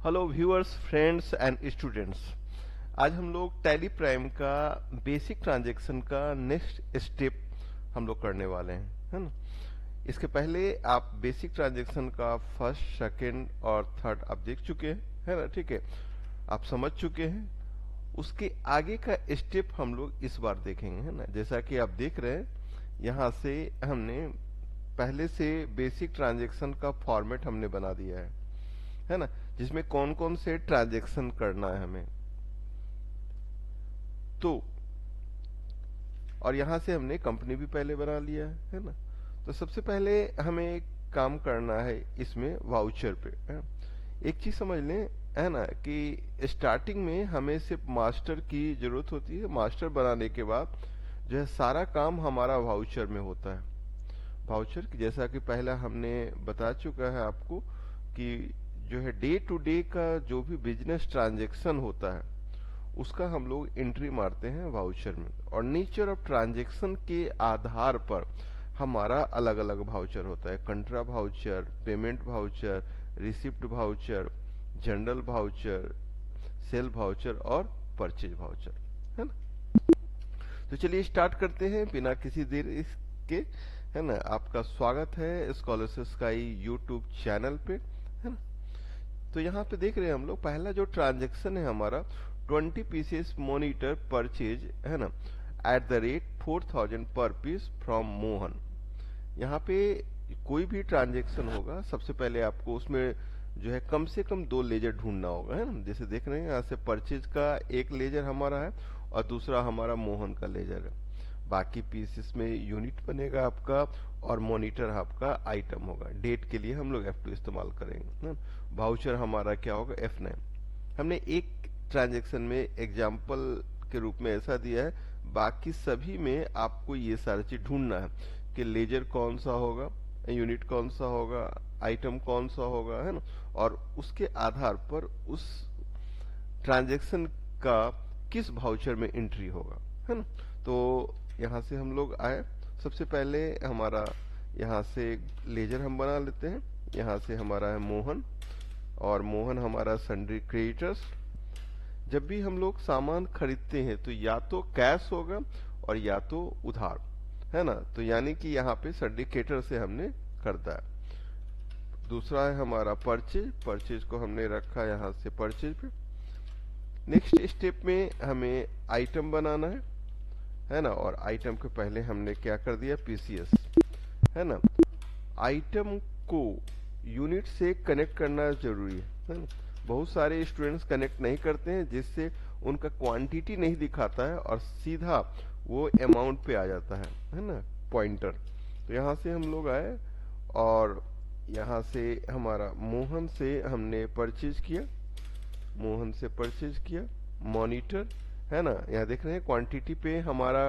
Hello viewers, friends and students. आज हम लोग टैली प्राइम का बेसिक ट्रांजैक्शन का नेक्स्ट स्टेप हम लोग करने वाले हैं, है ना। इसके पहले आप बेसिक ट्रांजैक्शन का फर्स्ट, सेकंड और थर्ड आप देख चुके हैं, है ना। ठीक है, आप समझ चुके हैं। उसके आगे का स्टेप हम लोग इस बार देखेंगे, है ना। जैसा कि आप देख रहे हैं, यहाँ से हमने पहले से बेसिक ट्रांजैक्शन का फॉर्मेट हमने बना दिया है ना, जिसमें कौन कौन से ट्रांजैक्शन करना है हमें। तो और यहां से हमने कंपनी भी पहले बना लिया है ना। तो सबसे पहले हमें एक काम करना है इसमें वाउचर पे, है? एक चीज समझ लें, है ना, कि स्टार्टिंग में हमें सिर्फ मास्टर की जरूरत होती है। मास्टर बनाने के बाद जो है सारा काम हमारा वाउचर में होता है। वाउचर जैसा कि पहला हमने बता चुका है आपको कि जो है डे टू डे का जो भी बिजनेस ट्रांजैक्शन होता है उसका हम लोग एंट्री मारते हैं वाउचर में, और नेचर ऑफ ट्रांजैक्शन के आधार पर हमारा अलग अलग वाउचर होता है। Contra voucher, payment voucher, receipt voucher, general voucher, sale voucher और परचेज वाउचर, है ना। तो चलिए स्टार्ट करते हैं बिना किसी देर इसके, है ना। आपका स्वागत है स्कॉलरशिप स्काई यूट्यूब चैनल पे, है ना। तो यहाँ पे देख रहे हैं हम लोग, पहला जो ट्रांजैक्शन है हमारा 20 पीसेस मॉनिटर परचेज, है ना, एट द रेट 4000 पर पीस फ्रॉम मोहन। यहाँ पे कोई भी ट्रांजैक्शन होगा, सबसे पहले आपको उसमें जो है कम से कम 2 लेजर ढूंढना होगा, है ना। जैसे देख रहे हैं यहाँ से परचेज का एक लेजर हमारा है और दूसरा हमारा मोहन का लेजर है। बाकी पीसेस में यूनिट बनेगा आपका और मॉनिटर आपका आइटम होगा। डेट के लिए हम लोग F2 इस्तेमाल करेंगे ना। वाउचर हमारा क्या होगा, F9। हमने एक ट्रांजैक्शन में एग्जाम्पल के रूप में ऐसा दिया है, बाकी सभी में आपको ये सारी चीज ढूंढना है कि लेजर कौन सा होगा, यूनिट कौन सा होगा, आइटम कौन सा होगा, है ना। और उसके आधार पर उस ट्रांजैक्शन का किस वाउचर में एंट्री होगा, है ना। तो यहाँ से हम लोग आए, सबसे पहले हमारा यहाँ से लेजर हम बना लेते हैं। यहाँ से हमारा है मोहन, और मोहन हमारा सन्ड्री क्रेडिटर्स। जब भी हम लोग सामान खरीदते हैं तो या तो कैश होगा और या तो उधार, है ना। तो यानी कि यहाँ पे सन्ड्री क्रेडिटर से हमने खरीदा है। दूसरा है हमारा परचेज, परचेज को हमने रखा यहाँ से परचेज पे। नेक्स्ट स्टेप में हमें आइटम बनाना है ना, और आइटम के पहले हमने क्या कर दिया, पीसीएस, है ना। आइटम को यूनिट से कनेक्ट करना जरूरी है ना। बहुत सारे स्टूडेंट्स कनेक्ट नहीं करते हैं, जिससे उनका क्वांटिटी नहीं दिखाता है और सीधा वो अमाउंट पे आ जाता है ना, पॉइंटर। तो यहाँ से हम लोग आए और यहाँ से हमारा मोहन से हमने परचेज किया, मोहन से परचेज किया। मॉनिटर, है ना, यहाँ देख रहे हैं क्वांटिटी पे हमारा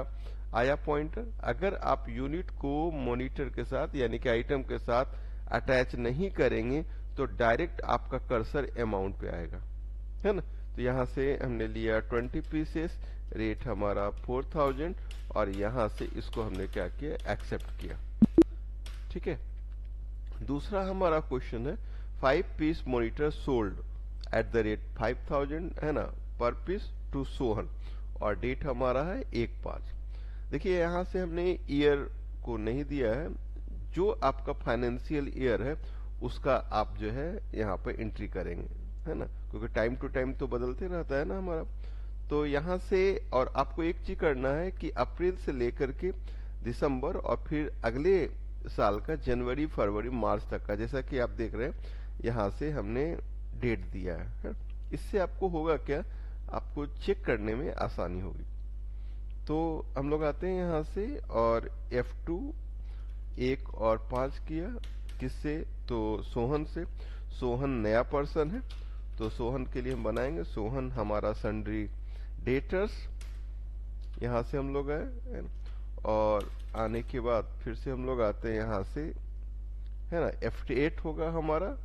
आया पॉइंटर। अगर आप यूनिट को मॉनिटर के साथ यानी कि आइटम के साथ अटैच नहीं करेंगे तो डायरेक्ट आपका कर्सर अमाउंट पे आएगा, है ना। तो यहाँ से हमने लिया 20 पीसेस, रेट हमारा 4000, और यहाँ से इसको हमने क्या किया, एक्सेप्ट किया। ठीक है। दूसरा हमारा क्वेश्चन है 5 piece monitor sold at the rate 5000, है ना, पर पीस टू सोहन, और डेट हमारा है 1/5। देखिए यहाँ से हमने ईयर को नहीं दिया है, जो आपका फाइनेंशियल ईयर है उसका आप जो है यहाँ पे एंट्री करेंगे, है ना, क्योंकि टाइम टू टाइम तो बदलते रहता है ना हमारा। तो यहाँ से और आपको एक चीज करना है कि अप्रैल से लेकर के दिसंबर और फिर अगले साल का जनवरी, फरवरी, मार्च तक का, जैसा कि आप देख रहे हैं यहाँ से हमने डेट दिया है। इससे आपको होगा क्या, आपको चेक करने में आसानी होगी। तो हम लोग आते हैं यहाँ से और F2 1 और 5 किया, किससे, तो सोहन से। सोहन नया पर्सन है तो सोहन के लिए हम बनाएंगे, सोहन हमारा सन्ड्री डेटर्स। यहाँ से हम लोग आए, है ना? और आने के बाद फिर से हम लोग आते हैं यहाँ से, है ना, F8 होगा हमारा,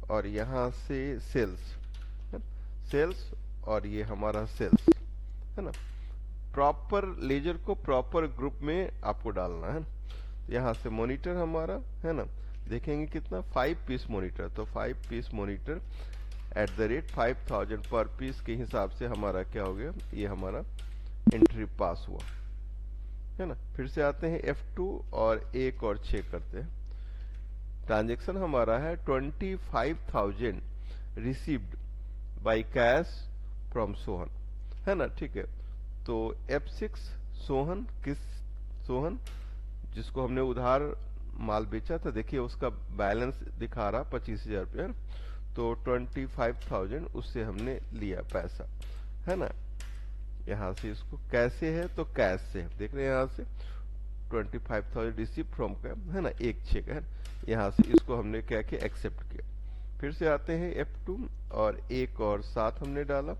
और यहाँ से सेल्स, सेल्स, और ये हमारा सेल्स, है ना। प्रॉपर लेजर को प्रॉपर ग्रुप में आपको डालना है। यहाँ से मॉनिटर हमारा, है ना, देखेंगे कितना, 5 पीस मॉनिटर, तो 5 पीस मॉनिटर @5000 पर पीस के हिसाब से हमारा क्या हो गया, ये हमारा एंट्री पास हुआ, है ना। फिर से आते हैं F2 और एक और चेक करते हैं। ट्रांजैक्शन हमारा है 25,000 received by cash from Sohan, है ना, ठीक है। तो F6 सोहन, किस सोहन जिसको हमने उधार माल बेचा था, देखिए उसका बैलेंस दिखा रहा 25,000 रुपया, तो 25,000 उससे हमने लिया पैसा, है ना। यहाँ से इसको कैसे है, तो कैश से देख रहे हैं, यहाँ से 25,000 रिसीव फ्रॉम कैश, है ना, एक चेक है। यहाँ से इसको हमने क्या किया, एक्सेप्ट किया। फिर से आते हैं F2 और एक और 7 हमने डाला।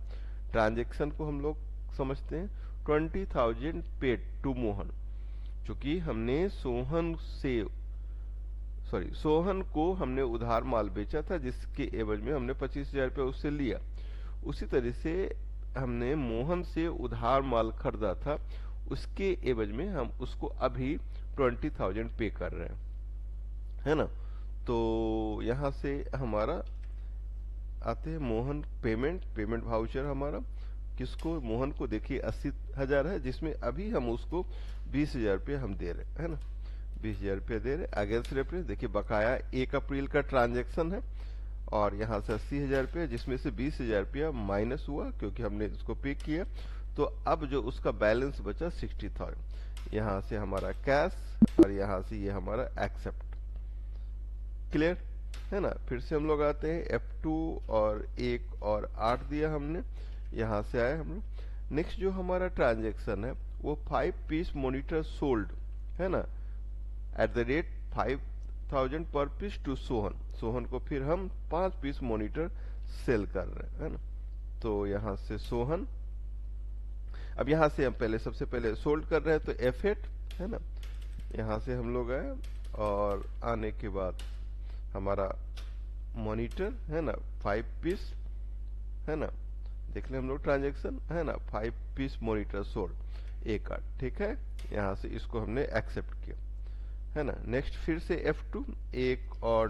ट्रांजैक्शन को हम लोग समझते हैं 20,000 पेड टू मोहन, चूंकि हमने सोहन को हमने उधार माल बेचा था, जिसके एवज में हमने 25,000 रुपये उससे लिया। उसी तरह से हमने मोहन से उधार माल खरीदा था, उसके एवज में हम उसको अभी 20,000 पे कर रहे हैं, है ना। तो यहाँ से हमारा आते हैं मोहन पेमेंट वाउचर हमारा किसको, मोहन को, देखिए 80,000 है, जिसमें अभी हम उसको 20,000 रुपये हम दे रहे हैं ना, 20,000 रुपये दे रहे। अगेंस्ट रेफरेंस देखिए बकाया 1 अप्रैल का ट्रांजैक्शन है, और यहाँ से 80,000 रुपये, जिसमें से 20,000 रुपया माइनस हुआ क्योंकि हमने इसको पे किया। तो अब जो उसका बैलेंस बचा 60,000, यहाँ से हमारा कैश और यहाँ से ये हमारा एक्सेप्ट। क्लियर है ना। फिर से हम लोग आते हैं F2 और 1 और 8 दिया हमने, यहाँ से आए हम लोग। नेक्स्ट जो हमारा ट्रांजैक्शन है वो 5 पीस मॉनिटर सोल्ड, है ना, @5,000 पर पीस टू सोहन को फिर हम 5 पीस मॉनिटर सेल कर रहे हैं, है ना। तो यहाँ से सोहन, अब यहाँ से हम सबसे पहले सोल्ड कर रहे हैं, तो F8, है ना। यहाँ से हम लोग आए और आने के बाद हमारा मॉनिटर, है ना, 5 पीस, है ना, देख ले हम लोग ट्रांजैक्शन, है ना, 5 पीस मॉनिटर सोल्ड, एक कार्ड, ठीक है। यहाँ से इसको हमने एक्सेप्ट किया, है ना। नेक्स्ट फिर से F2 1 और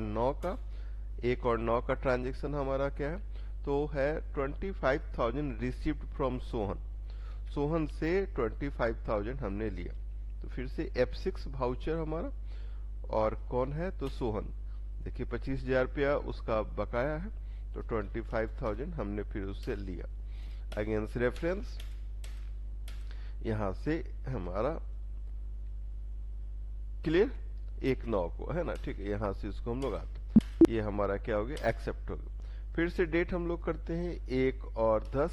9 का ट्रांजैक्शन हमारा क्या है, तो है 25,000 रिसीव्ड फ्रॉम सोहन से 25,000 हमने लिया। तो फिर से F6 वाउचर हमारा, और कौन है, तो सोहन, देखिए 25,000 रुपया उसका बकाया है, तो 25,000 हमने फिर उससे लिया। अगेंस्ट रेफरेंस यहाँ से हमारा क्लियर 1/9 को, है ना, ठीक है। यहाँ से इसको हम लोग आते, ये हमारा क्या हो गया, एक्सेप्ट हो गया। फिर से डेट हम लोग करते हैं 1 और 10,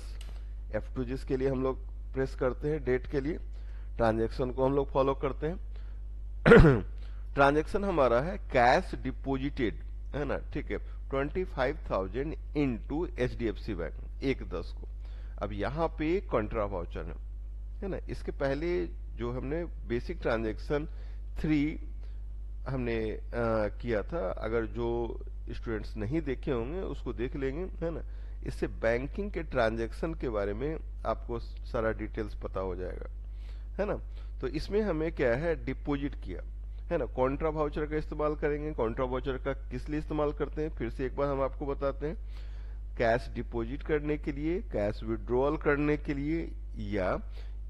F2 जिसके लिए हम लोग प्रेस करते हैं डेट के लिए, ट्रांजैक्शन को हम लोग फॉलो करते हैं। ट्रांजैक्शन हमारा है कैश डिपोजिटेड, है ना, ठीक है, 25,000 इनटू HDFC बैंक, 1/10 को। अब यहाँ पे कॉन्ट्रा वाउचर है ना। इसके पहले जो हमने बेसिक ट्रांजैक्शन 3 हमने किया था, अगर जो स्टूडेंट्स नहीं देखे होंगे उसको देख लेंगे, है ना। इससे बैंकिंग के ट्रांजैक्शन के बारे में आपको सारा डिटेल्स पता हो जाएगा, है ना। तो इसमें हमें क्या है, डिपॉजिट किया, है ना। कॉन्ट्रा वाउचर का इस्तेमाल करेंगे। कॉन्ट्रा वाउचर का किस लिए इस्तेमाल करते हैं, फिर से एक बार हम आपको बताते हैं, कैश डिपॉजिट करने के लिए, कैश विड्रॉल करने के लिए, या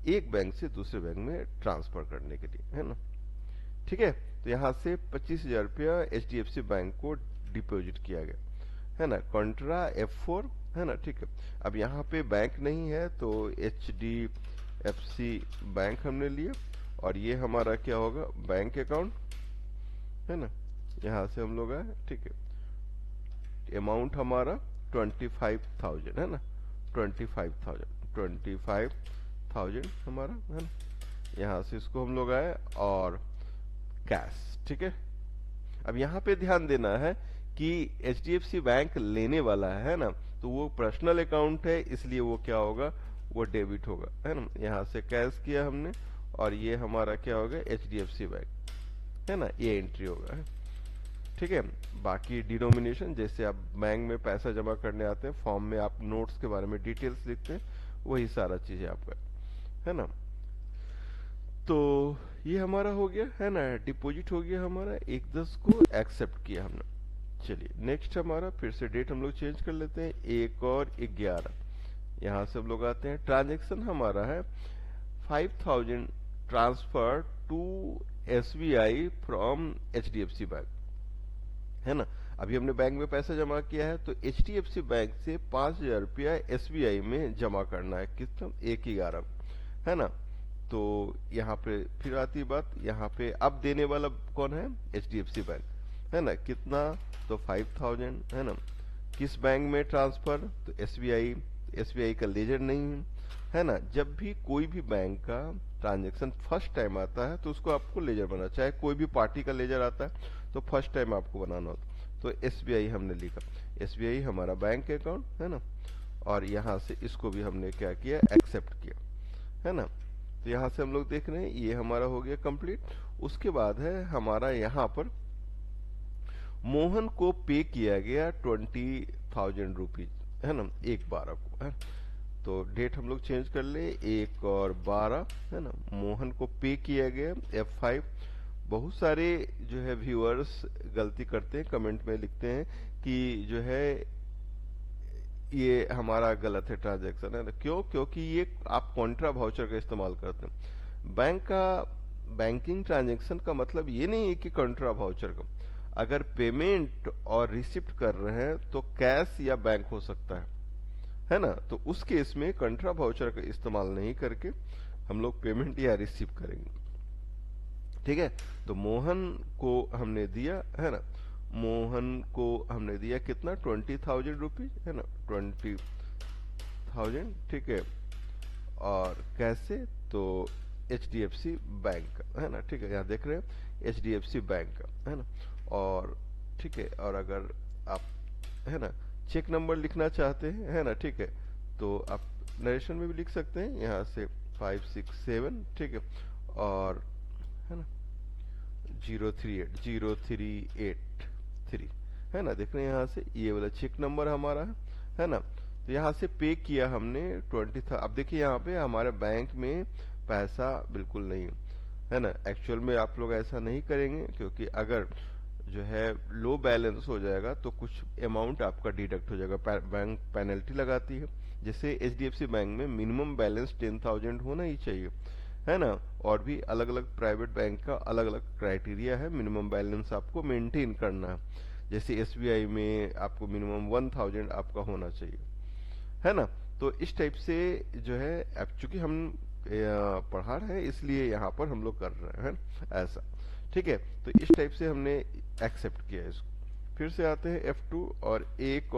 एक बैंक से दूसरे बैंक में ट्रांसफर करने के लिए, है ना, ठीक है। तो यहाँ से 25,000 रुपया HDFC बैंक को डिपॉजिट किया गया, है ना, कॉन्ट्रा F4, है ना, ठीक है। अब यहाँ पे बैंक नहीं है तो HDFC बैंक हमने लिया, और ये हमारा क्या होगा, बैंक अकाउंट, है ना। यहाँ से हम लोग आए, ठीक है। अमाउंट हमारा 25,000, है ना, 25,000 हमारा, है ना। यहाँ से इसको हम लोग आए और कैश, ठीक है। अब यहाँ पे ध्यान देना है कि HDFC बैंक लेने वाला है ना, तो वो पर्सनल अकाउंट है, इसलिए वो क्या होगा, वो डेबिट होगा, है ना। यहाँ से कैश किया हमने, और ये हमारा क्या होगा, HDFC बैंक, है ना, ये एंट्री होगा, है, ठीक है। बाकी डिनोमिनेशन, जैसे आप बैंक में पैसा जमा करने आते हैं, फॉर्म में आप नोट्स के बारे में डिटेल्स लिखते हैं, वही सारा चीज है आपका, है ना। तो ये हमारा हो गया, है ना, डिपॉजिट हो गया हमारा, 1/10 को एक्सेप्ट किया हमने। चलिए नेक्स्ट हमारा फिर से डेट हम लोग चेंज कर लेते हैं, 1 और 11। यहाँ से हम लोग आते हैं, ट्रांजेक्शन हमारा है 5000 transfer to SBI from HDFC bank, है ना। अभी हमने बैंक में पैसा जमा किया है तो HDFC बैंक से 5000 रुपया SBI में जमा करना है, कितना, 1/11, है ना। तो यहाँ पे फिर आती है बात, यहाँ पे अब देने वाला कौन है, HDFC बैंक, है ना। कितना, तो 5000, है ना। किस बैंक में ट्रांसफर, तो SBI का लेजर नहीं है ना। जब भी कोई भी बैंक का ट्रांजैक्शन फर्स्ट टाइम आता है तो उसको आपको लेजर बनाना, चाहे कोई भी पार्टी का लेजर आता है तो फर्स्ट टाइम आपको बनाना होता, तो SBI हमने लिखा, SBI हमारा बैंक अकाउंट, है ना। और यहाँ से इसको भी हमने क्या किया, एक्सेप्ट किया, है ना। तो यहाँ से हम लोग देख रहे हैं ये हमारा हो गया कंप्लीट। उसके बाद है हमारा यहाँ पर मोहन को पे किया गया 20,000 रुपीज, है ना, 1/12 को, है। तो डेट हम लोग चेंज कर ले, 1 और 12, है ना। मोहन को पे किया गया F5। बहुत सारे जो है व्यूअर्स गलती करते हैं, कमेंट में लिखते हैं कि जो है ये हमारा गलत है ट्रांजैक्शन, है ना। क्यों, क्योंकि ये आप कॉन्ट्रा वाउचर का इस्तेमाल करते हैं। बैंक का बैंकिंग ट्रांजैक्शन का मतलब ये नहीं है कि कॉन्ट्रा वाउचर का, अगर पेमेंट और रिसिप्ट कर रहे हैं तो कैश या बैंक हो सकता है ना। तो उस केस में कंट्रा वाउचर का इस्तेमाल नहीं करके हम लोग पेमेंट या रिसीव करेंगे, ठीक है। तो मोहन को हमने दिया, है ना, मोहन को हमने दिया कितना, 20,000 रुपीज, है ना, 20,000, ठीक है। और कैसे, तो HDFC बैंक का, है ना, ठीक है। यहाँ देख रहे हैं HDFC बैंक का, है ना। और ठीक है, और अगर आप, है ना, चेक नंबर लिखना चाहते हैं, है ना, ठीक है, तो आप नरेशन में भी लिख सकते हैं, यहाँ से 567, ठीक है, और है ना 0383, है ना। देख रहे हैं यहाँ से ये वाला चेक नंबर हमारा है ना। तो यहाँ से पे किया हमने 20 था। अब देखिए यहाँ पे हमारे बैंक में पैसा बिल्कुल नहीं है ना। एक्चुअल में आप लोग ऐसा नहीं करेंगे, क्योंकि अगर जो है लो बैलेंस हो जाएगा तो कुछ अमाउंट आपका डिडक्ट हो जाएगा, बैंक पेनल्टी लगाती है। जैसे HDFC बैंक में मिनिमम बैलेंस 10,000 होना ही चाहिए, है ना। और भी अलग अलग प्राइवेट बैंक का अलग अलग क्राइटेरिया है, मिनिमम बैलेंस आपको मेंटेन करना है। जैसे SBI में आपको मिनिमम 1000 आपका होना चाहिए, है ना। तो इस टाइप से जो है, अब चूंकि हम पढ़ा रहे हैं इसलिए यहाँ पर हम लोग कर रहे हैं ऐसा, ठीक है। तो इस टाइप से हमने एक्सेप्ट किया इसको। फिर से आते हैं F2 और 1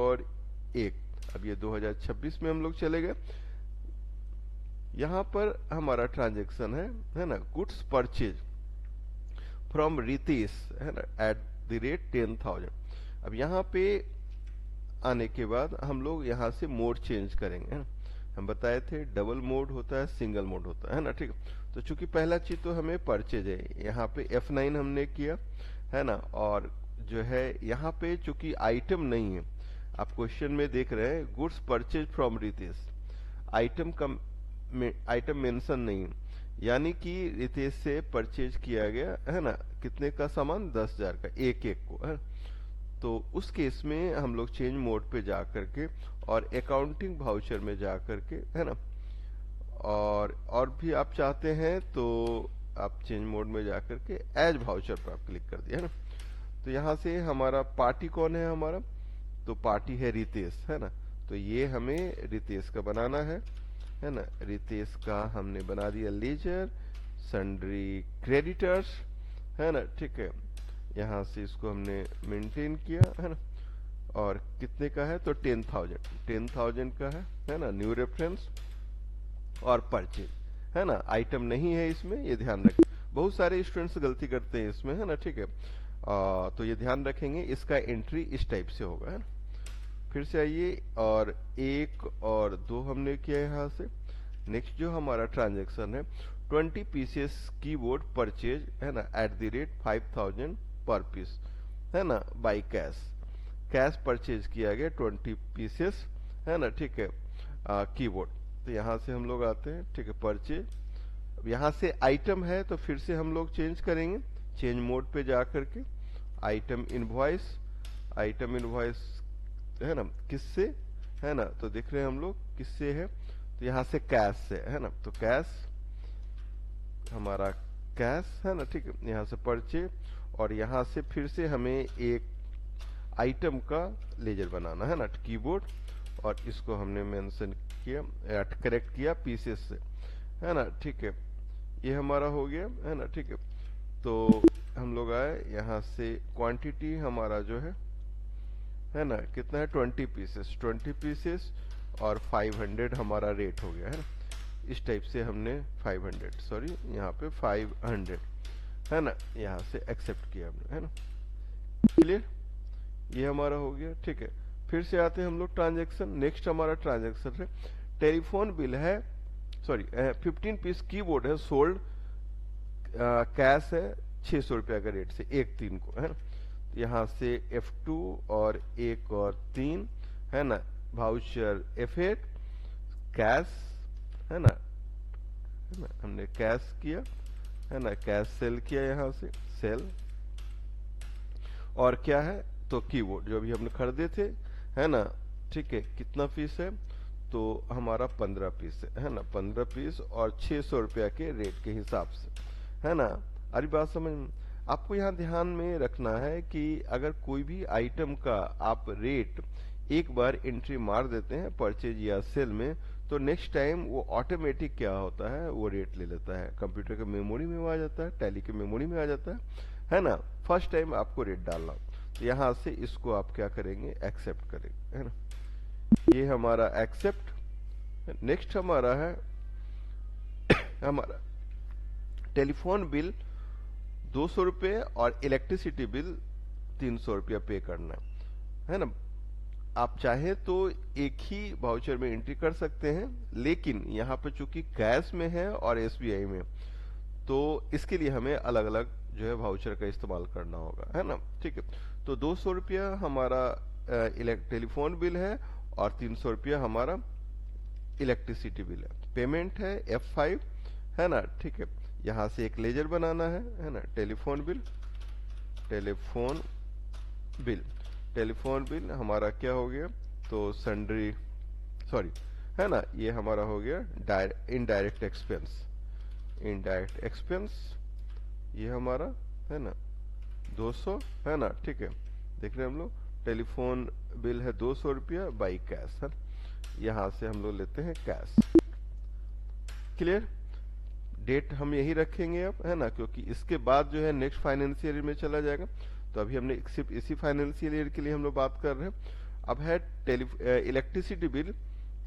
अब ये 2026 में हम लोग चले गए। यहाँ पर हमारा ट्रांजैक्शन है ना, गुड्स परचेज फ्रॉम रितेश, है ना, @ 10,000। अब यहाँ पे आने के बाद हम लोग यहाँ से मोड चेंज करेंगे, है ना। हम बताए थे डबल मोड होता है, सिंगल मोड होता है ना, ठीक है। तो चूंकि पहला चीज तो हमें परचेज है, यहाँ पे F9 हमने किया, है ना। और जो है यहाँ पे चूंकि आइटम नहीं है, आप क्वेश्चन में देख रहे हैं goods purchase from Ritesh, item mention नहीं है, यानी कि रितेश से परचेज किया गया, है ना, कितने का सामान, 10,000 का, एक को, है। तो उस केस में हम लोग चेंज मोड पे जा करके और अकाउंटिंग वाउचर में जा करके, है ना, और भी आप चाहते हैं तो आप चेंज मोड में जा करके एज वाउचर पर आप क्लिक कर दिया, है ना। तो यहाँ से हमारा पार्टी कौन है, हमारा तो पार्टी है रितेश, है ना। तो ये हमें रितेश का बनाना है ना। रितेश का हमने बना दिया लेजर सन्ड्री क्रेडिटर्स, है ना, ठीक है। यहाँ से इसको हमने मेंटेन किया, है ना। और कितने का है, तो 10,000 का है ना, न्यू रेफरेंस और परचेज, है ना। आइटम नहीं है इसमें, ये ध्यान रखें। बहुत सारे स्टूडेंट्स गलती करते हैं इसमें, है ना, ठीक है। तो ये ध्यान रखेंगे, इसका एंट्री इस टाइप से होगा, है ना। फिर से आइए, और 1 और 2 हमने किया यहाँ से। नेक्स्ट जो हमारा ट्रांजैक्शन है 20 पीसेस कीबोर्ड परचेज, है ना, @ 5,000 पर पीस, है ना, बाई कैश परचेज किया गया 20 पीसेस, है ना, ठीक है, कीबोर्ड। तो यहाँ से हम लोग आते हैं, ठीक है, परचेज। यहाँ से आइटम है तो फिर से हम लोग चेंज करेंगे, चेंज मोड पे जा करके आइटम इनवॉइस, आइटम इनवॉइस है ना, किससे, है ना, तो देख रहे हैं हम लोग किससे है, तो यहाँ से कैश से है ना, तो कैश हमारा कैश है ना, ठीक है, यहाँ से परचेज, और यहाँ से फिर से हमें एक आइटम का लेजर बनाना है ना, कीबोर्ड, और इसको हमने मेंशन किया, करेक्ट किया पीसेस से, है ना, ठीक है, ये हमारा हो गया है ना, ठीक है। तो हम लोग आए यहाँ से, क्वांटिटी हमारा जो है ना, कितना है, 20 पीसेस और 500 हमारा रेट हो गया है ना, इस टाइप से हमने 500 सॉरी यहाँ पे 500 है ना, यहाँ से एक्सेप्ट किया हमने, है ना, क्लियर, ये हमारा हो गया, ठीक है। फिर से आते हैं हम लोग ट्रांजैक्शन, नेक्स्ट हमारा ट्रांजैक्शन है, टेलीफोन बिल है, सॉरी 15 पीस कीबोर्ड है, सोल्ड, कैश है 600 रुपया का रेट से, 1-3 को, है ना, यहाँ से F2 और 1 और 3 है ना, वाउचर F8, कैश है ना, हमने कैश किया है ना, कैश सेल किया, यहाँ से सेल, और क्या है, तो कीबोर्ड जो अभी हमने खरीदे थे, है ना, ठीक है, कितना पीस है, तो हमारा 15 पीस है ना, 15 पीस और 600 रुपया के रेट के हिसाब से, है ना। अरे बात समझ में, आपको यहाँ ध्यान में रखना है कि अगर कोई भी आइटम का आप रेट एक बार एंट्री मार देते हैं परचेज या सेल में, तो नेक्स्ट टाइम वो ऑटोमेटिक क्या होता है, वो रेट ले लेता है, कंप्यूटर के मेमोरी में वो आ जाता है, टैली के मेमोरी में आ जाता है ना। फर्स्ट टाइम आपको रेट डालना, तो यहाँ से इसको आप क्या करेंगे, एक्सेप्ट करेंगे, है ना, ये हमारा एक्सेप्ट। नेक्स्ट हमारा है हमारा टेलीफोन बिल 200 रुपये और इलेक्ट्रिसिटी बिल 300 रुपया पे करना है ना। आप चाहे तो एक ही वाउचर में एंट्री कर सकते हैं, लेकिन यहाँ पे चूंकि कैश में है और एसबीआई में, तो इसके लिए हमें अलग अलग जो है वाउचर का इस्तेमाल करना होगा, है ना, ठीक है। तो 200 रुपया हमारा टेलीफोन बिल है और 300 रुपया हमारा इलेक्ट्रिसिटी बिल है। पेमेंट है F5 है ना, ठीक है। यहाँ से एक लेजर बनाना है ना, telephone bill, telephone bill, telephone bill हमारा क्या हो गया, तो सन्ड्री सॉरी है ना, ये हमारा हो गया इनडायरेक्ट एक्सपेंस, इनडायरेक्ट एक्सपेंस, ये हमारा है ना 200 है ना, ठीक है। देख रहे हैं हम लोग, टेलीफोन बिल है 200 रुपया बाई कैश है, यहाँ से हम लोग लेते हैं कैश, क्लियर। डेट हम यही रखेंगे अब, है ना, क्योंकि इसके बाद जो है नेक्स्ट फाइनेंशियल ईयर में चला जाएगा, तो अभी हमने सिर्फ इसी फाइनेंशियल ईयर के लिए हम लोग बात कर रहे हैं। अब है इलेक्ट्रिसिटी बिल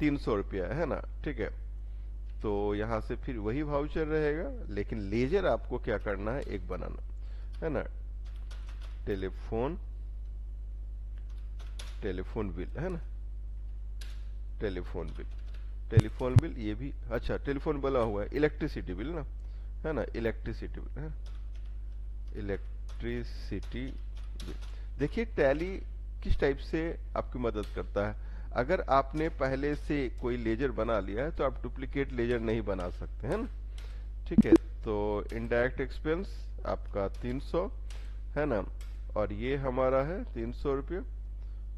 300 रुपया है ना, ठीक है। तो यहाँ से फिर वही वाउचर रहेगा, लेकिन लेजर आपको क्या करना है, एक बनाना है ना, टेलीफोन बिल है ना, टेलीफोन बिल, टेलीफोन बिल, ये भी अच्छा टेलीफोन बना हुआ है, इलेक्ट्रिसिटी बिल ना, है ना, इलेक्ट्रिसिटी बिल है, इलेक्ट्रिसिटी बिल। देखिए टैली किस टाइप से आपकी मदद करता है। अगर आपने पहले से कोई लेजर बना लिया है तो आप डुप्लीकेट लेजर नहीं बना सकते, है ना, ठीक है। तो इनडायरेक्ट एक्सपेंस आपका 300 है ना, और ये हमारा है 300 रुपये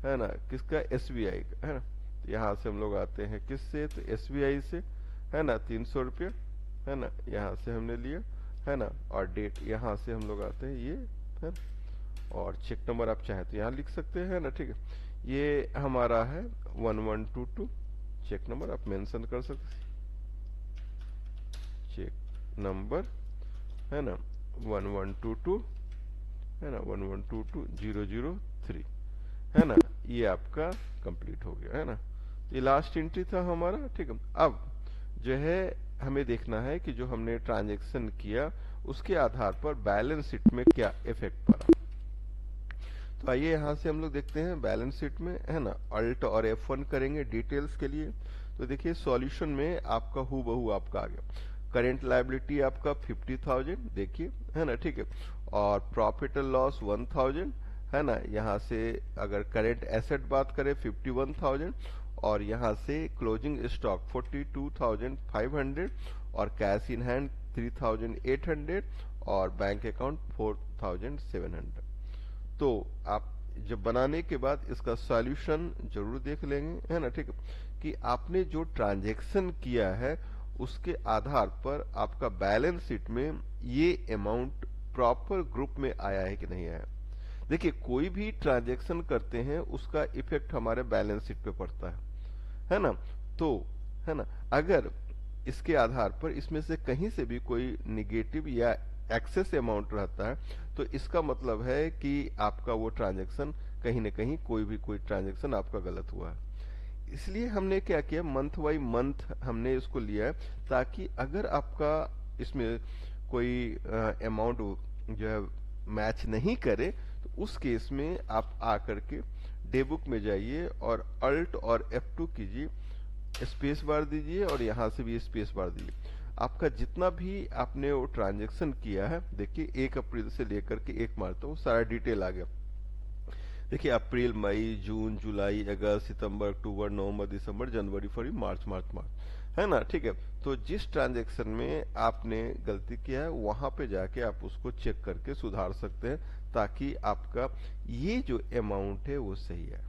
है ना, किसका, एसबीआई का, है ना। यहाँ से हम लोग आते हैं किससे, तो एसबीआई से, है ना, 300 रुपये है ना, यहाँ से हमने लिया है ना, और डेट यहाँ से हम लोग आते हैं ये है, और चेक नंबर आप चाहे तो यहाँ लिख सकते हैं ना, ठीक है। ये हमारा है 1122, चेक नंबर आप मेंशन कर सकते, चेक नंबर है ना 1122 है ना, 1122-003 है ना, ये आपका कंप्लीट हो गया है ना। ये लास्ट एंट्री था हमारा, ठीक है। अब जो है हमें देखना है कि जो हमने ट्रांजैक्शन किया उसके आधार पर बैलेंस शीट में क्या इफेक्ट पड़ा। तो आइए यहाँ से हम लोग देखते हैं बैलेंस शीट में, है ना, अल्ट और F1 करेंगे डिटेल्स के लिए। तो देखिए सॉल्यूशन में आपका हूबहू आपका आ गया, करेंट लायबिलिटी आपका 50,000 देखिए, है ना, ठीक है, और प्रॉफिट एंड लॉस 1000 है ना। यहाँ से अगर करेंट एसेट बात करें 51,000, और यहाँ से क्लोजिंग स्टॉक 42,500, और कैश इन हैंड 3,800, और बैंक अकाउंट 4,700। तो आप जब बनाने के बाद इसका सॉल्यूशन जरूर देख लेंगे, है ना, ठीक है, कि आपने जो ट्रांजैक्शन किया है उसके आधार पर आपका बैलेंस शीट में ये अमाउंट प्रॉपर ग्रुप में आया है कि नहीं आया। देखिए, कोई भी ट्रांजैक्शन करते हैं उसका इफेक्ट हमारे बैलेंस शीट पे पड़ता है ना, तो है ना, अगर इसके आधार पर इसमें से कहीं से भी कोई निगेटिव या एक्सेस अमाउंट रहता है तो इसका मतलब है कि आपका वो ट्रांजैक्शन कहीं ना कहीं कोई ट्रांजैक्शन आपका गलत हुआ है। इसलिए हमने क्या किया, मंथ बाई मंथ हमने इसको लिया है, ताकि अगर आपका इसमें कोई अमाउंट जो है मैच नहीं करे तो उस केस में आप आकर के डे बुक में जाइए और अल्ट और F2 कीजिए, स्पेस बार दीजिए और यहां से भी स्पेस बार दीजिए। आपका जितना भी आपने वो ट्रांजैक्शन किया है, देखिए 1 अप्रैल से लेकर के 1 मार्च तक वो सारा डिटेल आ गया। देखिए, अप्रैल, मई, जून, जुलाई, अगस्त, सितंबर, अक्टूबर, नवंबर, दिसंबर, जनवरी, फरवरी, मार्च, है ना, ठीक है। तो जिस ट्रांजैक्शन में आपने गलती किया है वहां पे जाके आप उसको चेक करके सुधार सकते हैं, ताकि आपका ये जो अमाउंट है वो सही है।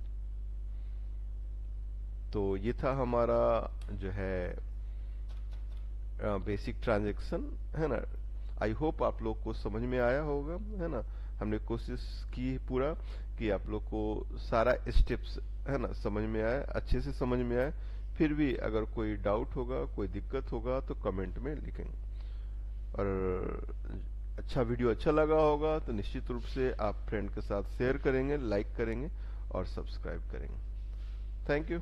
तो ये था हमारा जो है बेसिक ट्रांजैक्शन, है ना। आई होप आप लोग को समझ में आया होगा, है ना। हमने कोशिश की पूरा कि आप लोग को सारा स्टेप्स, है ना, समझ में आए, अच्छे से समझ में आए। फिर भी अगर कोई डाउट होगा, कोई दिक्कत होगा तो कमेंट में लिखेंगे। और अच्छा वीडियो अच्छा लगा होगा तो निश्चित रूप से आप फ्रेंड के साथ शेयर करेंगे, लाइक करेंगे और सब्सक्राइब करेंगे। Thank you.